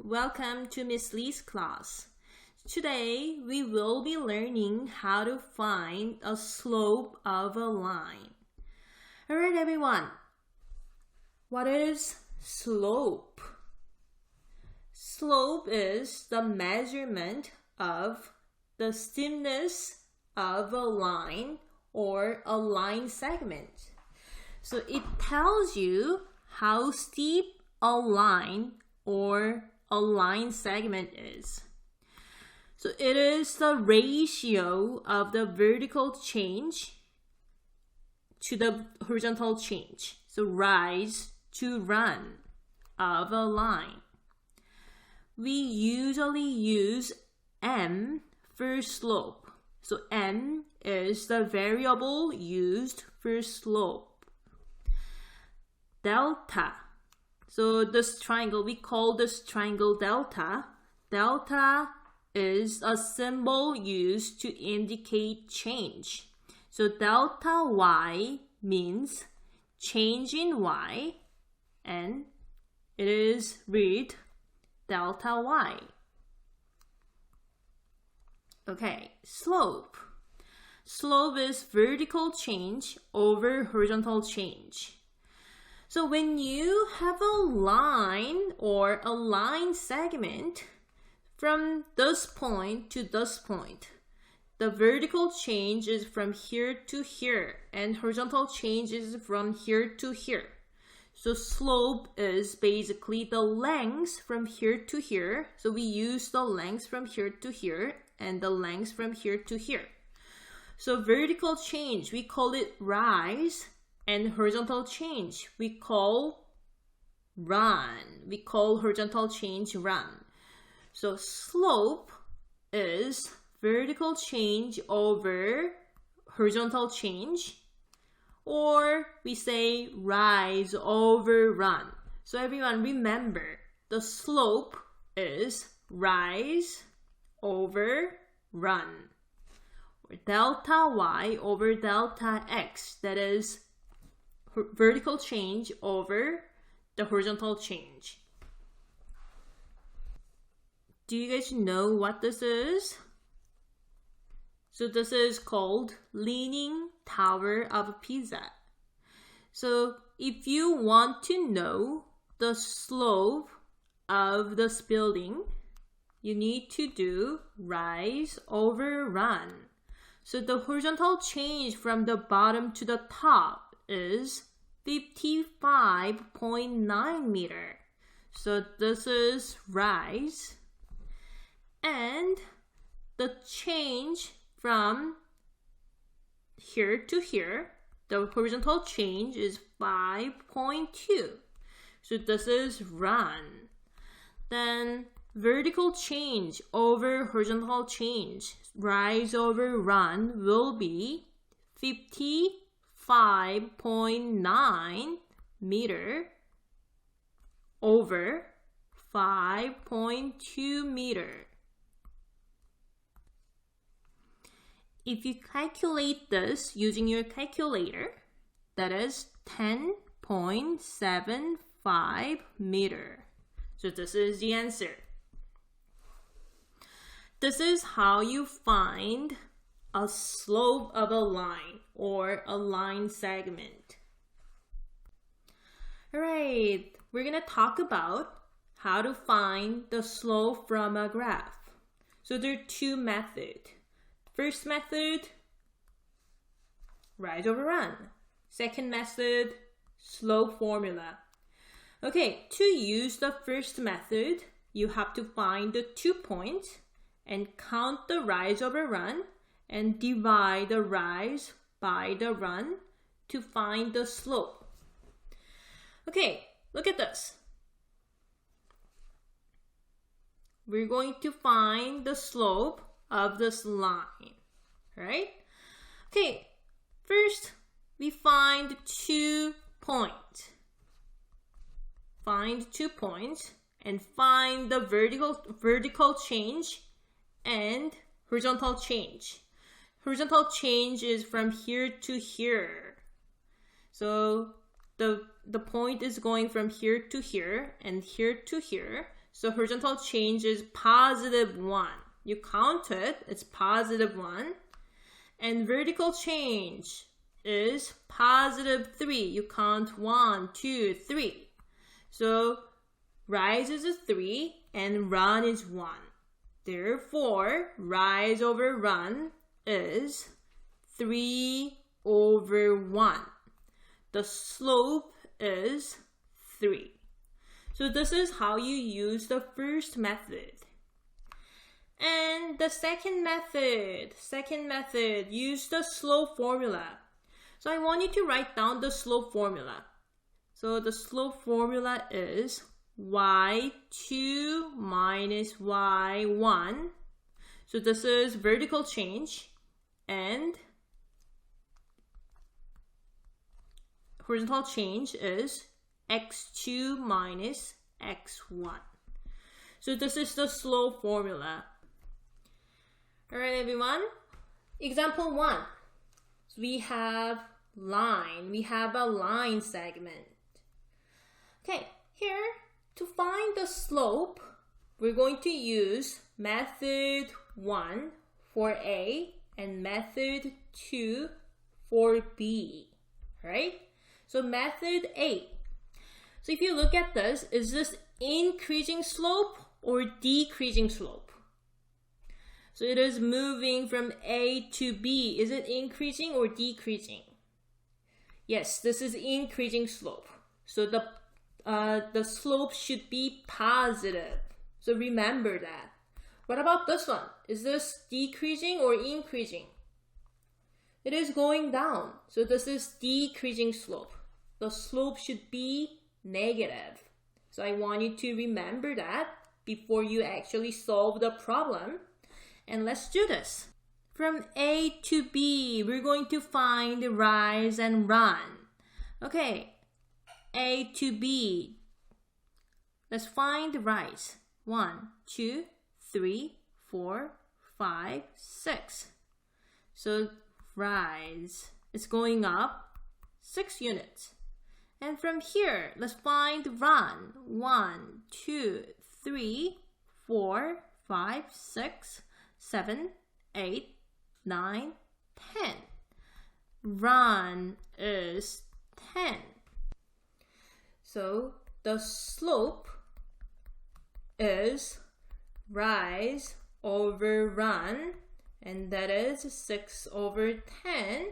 welcome to Miss Lee's class. Today we will be learning how to find a slope of a line. Alright everyone, what is slope? Slope is the measurement of the steepness of a line or a line segment. So it tells you how steep a line or a line segment is. So it is the ratio of the vertical change to the horizontal change. So rise to run of a line. We usually use m for slope. So m is the variable used for slope. Delta. So this triangle, we call this triangle delta. Delta is a symbol used to indicate change. So delta y means change in y, and it is read delta y. Okay, slope. Slope is vertical change over horizontal change. So when you have a line or a line segment from this point to this point, the vertical change is from here to here and horizontal change is from here to here. So slope is basically the length from here to here. So we use the length from here to here and the length from here to here. So vertical change, we call it rise. And horizontal change, we call run. We call horizontal change run. So slope is vertical change over horizontal change, or we say rise over run. So everyone remember, the slope is rise over run, or delta y over delta x. That is vertical change over the horizontal change. Do you guys know what this is? So this is called Leaning Tower of Pisa. So if you want to know the slope of this building, you need to do rise over run. So the horizontal change from the bottom to the top is 55.9 meter. So this is rise, and the change from here to here, the horizontal change is 5.2. So this is run. Then vertical change over horizontal change, rise over run, will be 55.9 meter over 5.2 meter. If you calculate this using your calculator, that is 10.75 meter. So this is the answer. This is how you find a slope of a line or a line segment. Alright, we're going to talk about how to find the slope from a graph. So there are two methods. First method, rise over run. Second method, slope formula. Okay, to use the first method, you have to find the 2 points and count the rise over run and divide the rise by the run to find the slope. Okay, look at this. We're going to find the slope of this line, right? Okay, first we find 2 points. Find 2 points and find the vertical change and horizontal change. Horizontal change is from here to here. So the point is going from here to here and here to here. So horizontal change is positive 1. You count it, it's positive 1. And vertical change is positive 3. You count 1, 2, 3. So rise is a 3 and run is 1. Therefore, rise over run is 3 over 1. The slope is 3. So this is how you use the first method. And the second method, use the slope formula. So I want you to write down the slope formula. So the slope formula is y2 minus y1. So this is vertical change, and horizontal change is x2 minus x1. So this is the slope formula. Alright everyone, example 1. So we have a line segment. Okay, here to find the slope, we're going to use method 1 for A and method 2 for B, right? So method A. So if you look at this, is this increasing slope or decreasing slope? So it is moving from A to B. Is it increasing or decreasing? Yes, this is increasing slope. So the slope should be positive. So remember that. What about this one? Is this decreasing or increasing? It is going down. So this is decreasing slope. The slope should be negative. So I want you to remember that before you actually solve the problem. And let's do this. From A to B, we're going to find rise and run. Okay, A to B. Let's find the rise. 1, 2, 3, 4, 5, 6. So rise is going up 6 units. And from here, let's find run. 1, 2, 3, 4, 5, 6, 7, 8, 9, 10. Run is 10. So the slope is rise over run, and that is 6 over 10.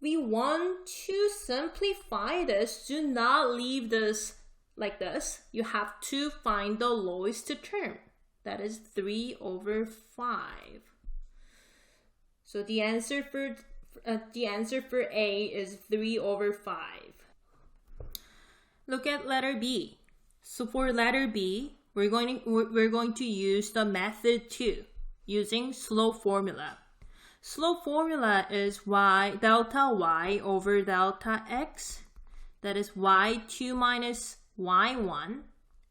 We want to simplify this. Do not leave this like this. You have to find the lowest term. That is 3 over 5. So the answer for A is 3 over 5. Look at letter B. So for letter B, we're going to use the method 2 using slope formula. Slope formula is delta y over delta x. That is y2 minus y1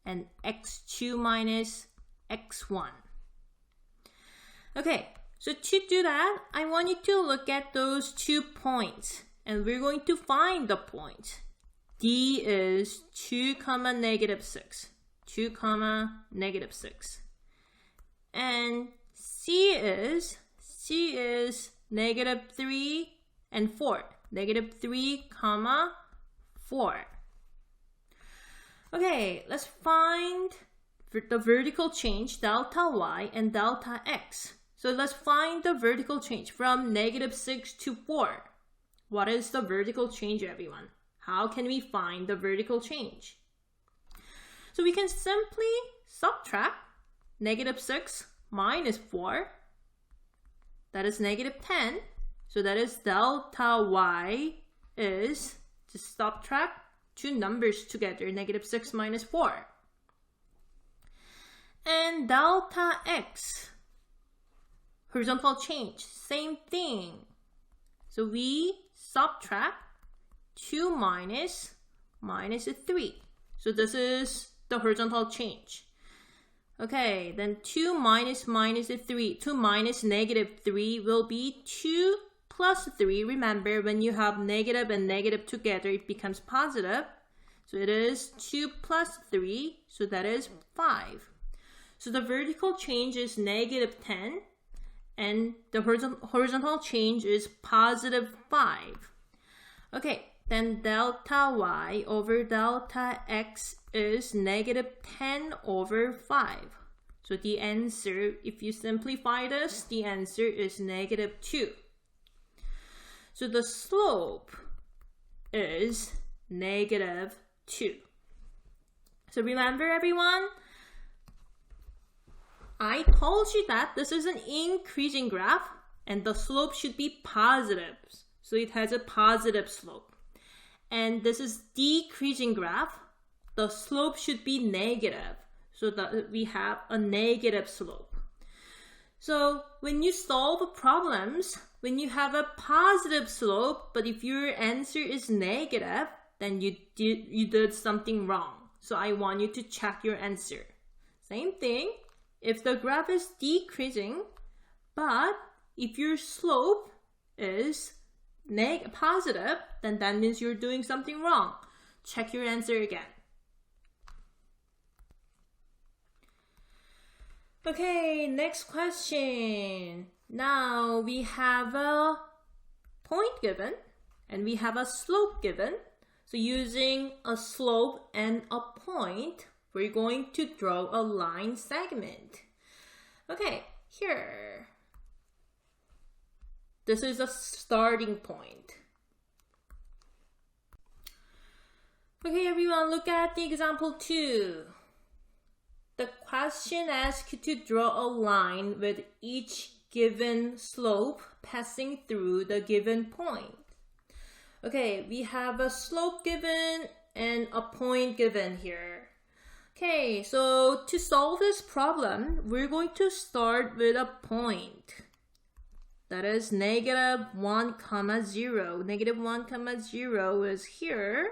and x2 minus x1. Okay, so to do that, I want you to look at those 2 points, and we're going to find the point. D is 2, negative 6. 2, negative 6. And C is negative 3 and 4. Negative 3, 4. Okay, let's find the vertical change, delta y and delta x. So let's find the vertical change from negative 6 to 4. What is the vertical change, everyone? How can we find the vertical change? So we can simply subtract negative 6 minus 4. That is negative 10. So that is delta y is, just subtract 2 numbers together, negative 6 minus 4. And delta x, horizontal change, same thing. So we subtract 2 minus 3. So this is the horizontal change. Okay, then 2 minus 3. 2 minus negative 3 will be 2 plus 3. Remember, when you have negative and negative together, it becomes positive. So it is 2 plus 3, so that is 5. So the vertical change is negative 10, and the horizontal change is positive 5. Okay, then delta y over delta x is negative 10 over 5. So the answer, if you simplify this, the answer is negative 2. So the slope is negative 2. So remember everyone, I told you that this is an increasing graph and the slope should be positive. So it has a positive slope. And this is decreasing graph. The slope should be negative. So that we have a negative slope. So when you solve problems, when you have a positive slope, but if your answer is negative, then you did something wrong. So I want you to check your answer. Same thing, if the graph is decreasing, but if your slope is positive, then that means you're doing something wrong. Check your answer again. Okay, next question. Now we have a point given and we have a slope given. So using a slope and a point, we're going to draw a line segment. Okay, here. This is a starting point. Okay, everyone, look at the example 2. The question asks you to draw a line with each given slope passing through the given point. Okay, we have a slope given and a point given here. Okay, so to solve this problem, we're going to start with a point. That is negative 1, 0. Negative 1, 0 is here.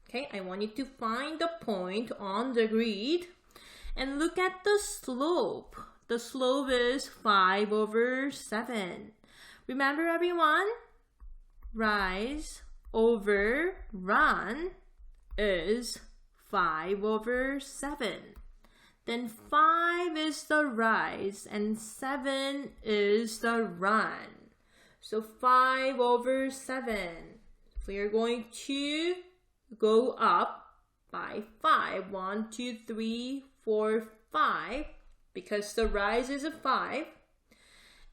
Okay, I want you to find the point on the grid and look at the slope. The slope is 5 over 7. Remember everyone? Rise over run is 5 over 7. Then 5 is the rise and 7 is the run. So 5 over 7. We are going to go up by 5. 1, 2, 3, 4, 5. Because the rise is a 5.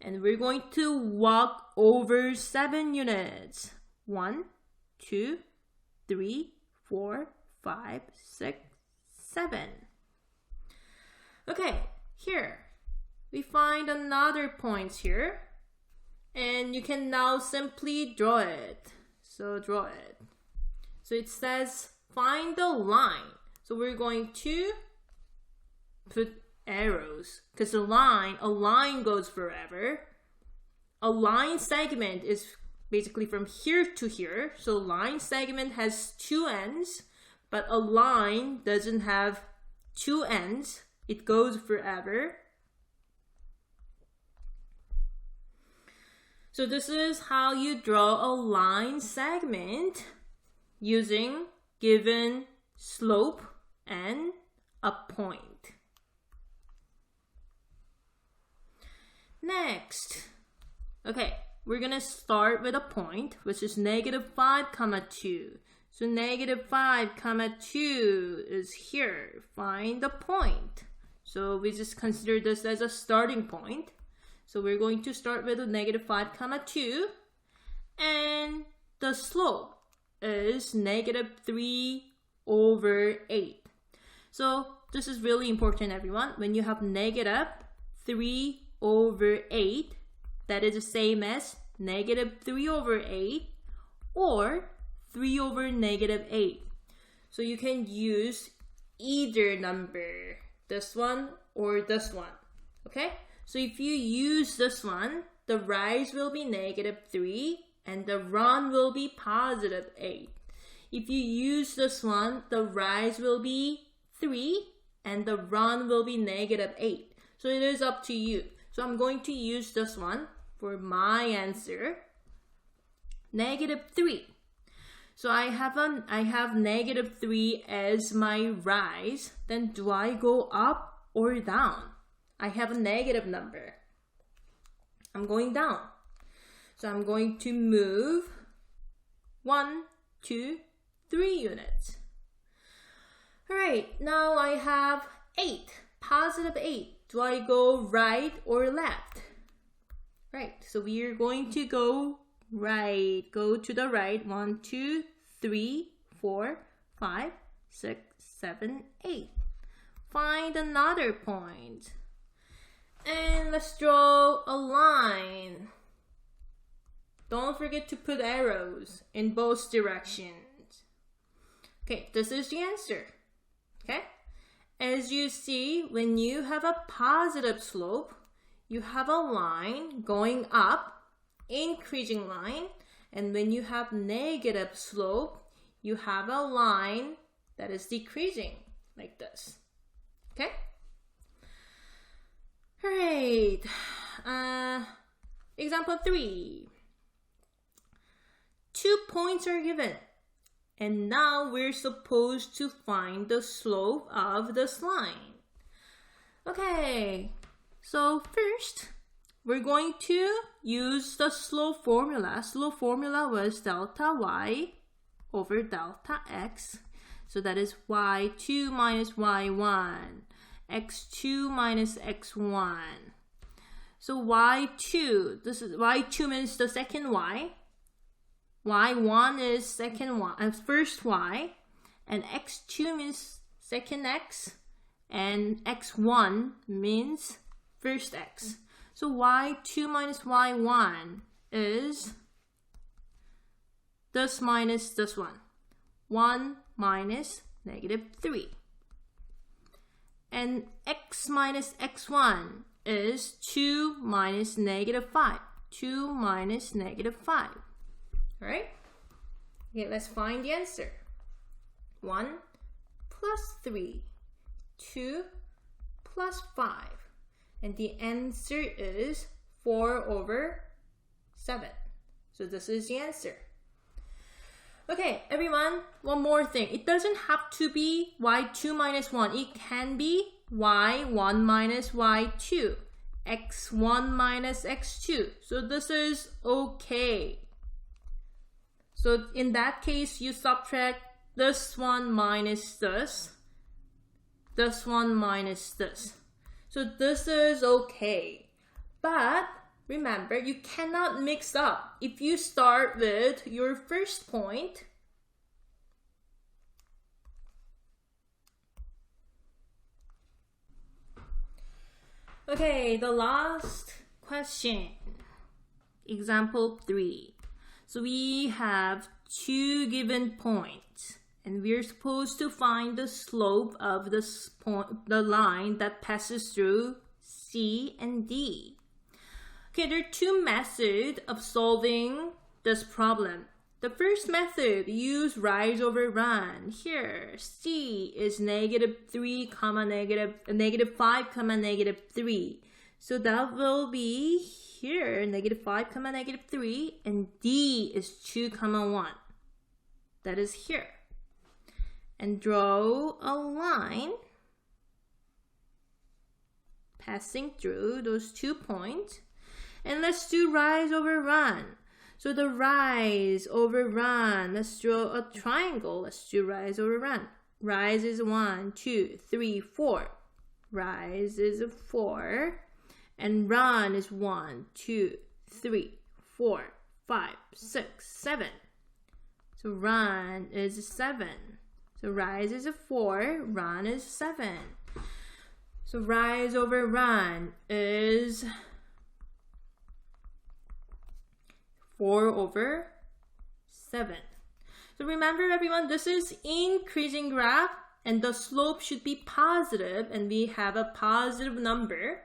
And we're going to walk over 7 units. 1, 2, 3, 4, 5, 6, 7. Okay, here we find another point here. And you can now simply draw it. So draw it. So it says find the line. So we're going to put arrows because a line goes forever. A line segment is basically from here to here. So line segment has 2 ends, but a line doesn't have 2 ends. It goes forever. So this is how you draw a line segment using given slope and a point. Next, okay, we're gonna start with a point, which is negative 5, 2. So negative 5, 2 is here. Find the point. So we just consider this as a starting point. So we're going to start with a negative 5, 2. And the slope is negative 3 over 8. So this is really important, everyone. When you have negative 3 over 8, that is the same as negative 3 over 8 or 3 over negative 8. So you can use either number, this one or this one. Okay? So if you use this one, the rise will be negative 3 and the run will be positive 8. If you use this one, the rise will be 3 and the run will be negative 8. So it is up to you. So I'm going to use this one for my answer. Negative 3. So I have -3 as my rise. Then do I go up or down? I have a negative number. I'm going down. So I'm going to move 1, 2, 3 units. All right, now I have 8, positive 8. Do I go right or left? Right, so we are going to go right. Go to the right. 1, 2, 3, 4, 5, 6, 7, 8. Find another point. And let's draw a line. Don't forget to put arrows in both directions. Okay, this is the answer. Okay? As you see, when you have a positive slope, you have a line going up, increasing line. And when you have negative slope, you have a line that is decreasing, like this. Okay? All right. Example 3. 2 points are given. And now we're supposed to find the slope of this line. Okay. So first, we're going to use the slope formula. Slope formula was delta y over delta x. So that is y2 minus y1. x2 minus x1. So y2, this is y2 means the second y. y1 is first y, and x2 means second x, and x1 means first x. So y2 minus y1 is this minus this one. 1 minus -3. And x minus x1 is 2 minus -5. 2 minus -5. Alright? Okay, let's find the answer. 1 plus 3. 2 plus 5. And the answer is 4 over 7. So this is the answer. Okay, everyone, one more thing. It doesn't have to be y2 minus 1. It can be y1 minus y2. x1 minus x2. So this is okay. So in that case, you subtract this one minus this one minus this. So this is okay. But remember, you cannot mix up. If you start with your first point, okay, the last question. Example 3. So we have 2 given points, and we're supposed to find the slope of this point, the line that passes through C and D. Okay, there are 2 methods of solving this problem. The first method, use rise over run. Here, C is -3, -5, -3. So that will be here, -5, -3, and D is 2, 1. That is here. And draw a line passing through those 2 points. And let's do rise over run. So the rise over run, let's draw a triangle. Let's do rise over run. Rise is 1, 2, 3, 4. Rise is 4. And run is 1, 2, 3, 4, 5, 6, 7. So run is 7. So rise is 4, run is 7. So rise over run is 4 over 7. So remember everyone, this is increasing graph and the slope should be positive and we have a positive number.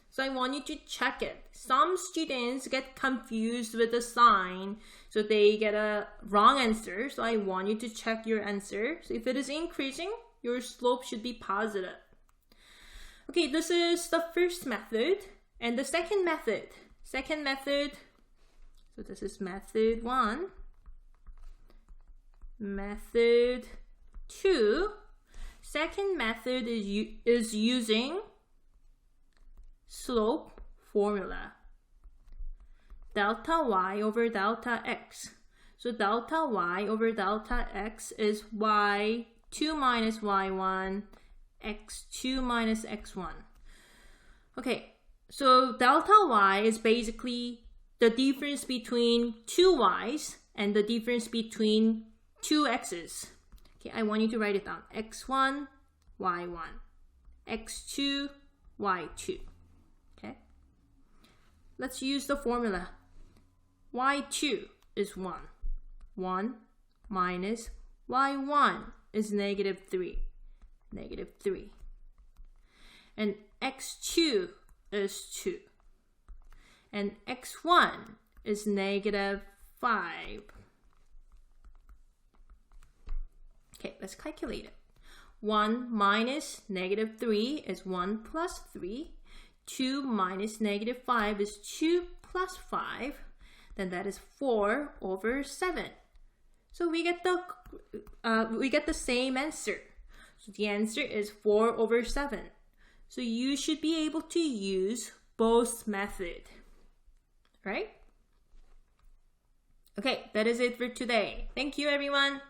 So I want you to check it. Some students get confused with the sign, so they get a wrong answer. So I want you to check your answer. So if it is increasing, your slope should be positive. Okay, this is the first method. And the second method, so this is method 1. method 2. Second method is using slope formula. Delta y over delta x. So delta y over delta x is y2 minus y1, x2 minus x1. Okay, so delta y is basically the difference between two y's and the difference between two x's. Okay, I want you to write it down. x1, y1, x2, y2. Okay, let's use the formula. y2 is 1. 1 minus y1 is negative 3. Negative 3. And x2 is 2. And x1 is negative 5. Okay, let's calculate it. 1 minus negative 3 is 1 plus 3. 2 minus negative 5 is 2 plus 5. Then that is 4 over 7. So we get the same answer. So the answer is 4 over 7. So you should be able to use both methods, right? Okay, that is it for today. Thank you, everyone.